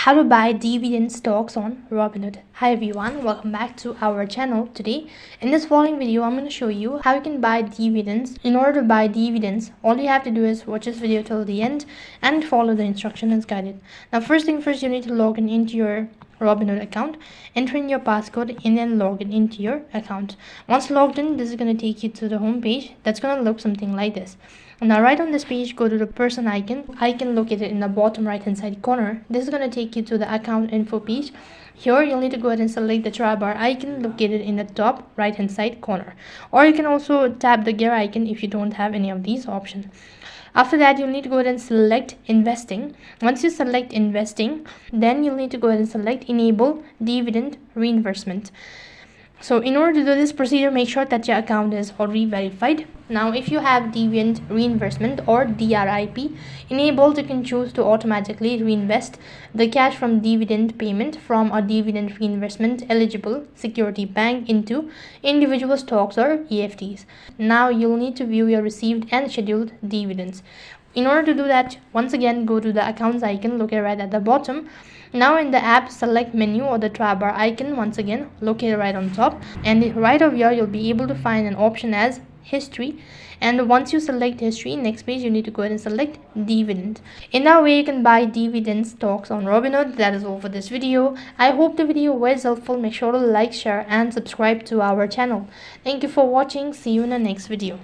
How to buy dividend stocks on Robinhood. Hi everyone, welcome back to our channel. Today in this following video I'm going to show you how you can buy dividends. In order to buy dividends, all you have to do is watch this video till the end and follow the instruction as guided. Now first thing first, you need to log in into your Robinhood account, enter in your passcode and then log in into your account. Once logged in, this is going to take you to the home page. That's going to look something like this. Now right on this page, go to the person icon located in the bottom right hand side corner. This is going to take you to the account info page. Here you'll need to go ahead and select the try bar icon located in the top right hand side corner, or you can also tap the gear icon if you don't have any of these options. After that, you'll need to go ahead and select investing. Once you select investing, then you'll need to go ahead and select enable dividend reinvestment. So in order to do this procedure, make sure that your account is already verified. Now if you have dividend reinvestment or DRIP enabled, you can choose to automatically reinvest the cash from dividend payment from a dividend reinvestment eligible security bank into individual stocks or EFTs. Now you'll need to view your received and scheduled dividends. In order to do that, once again go to the accounts icon located right at the bottom. Now in the app, select menu or the try bar icon, once again located right on top, and right over here you'll be able to find an option as history, and once you select history, next page you need to go ahead and select dividend. In that way you can buy dividend stocks on Robinhood. That is all for this video. I hope the video was helpful. Make sure to like, share and subscribe to our channel. Thank you for watching. See you in the next video.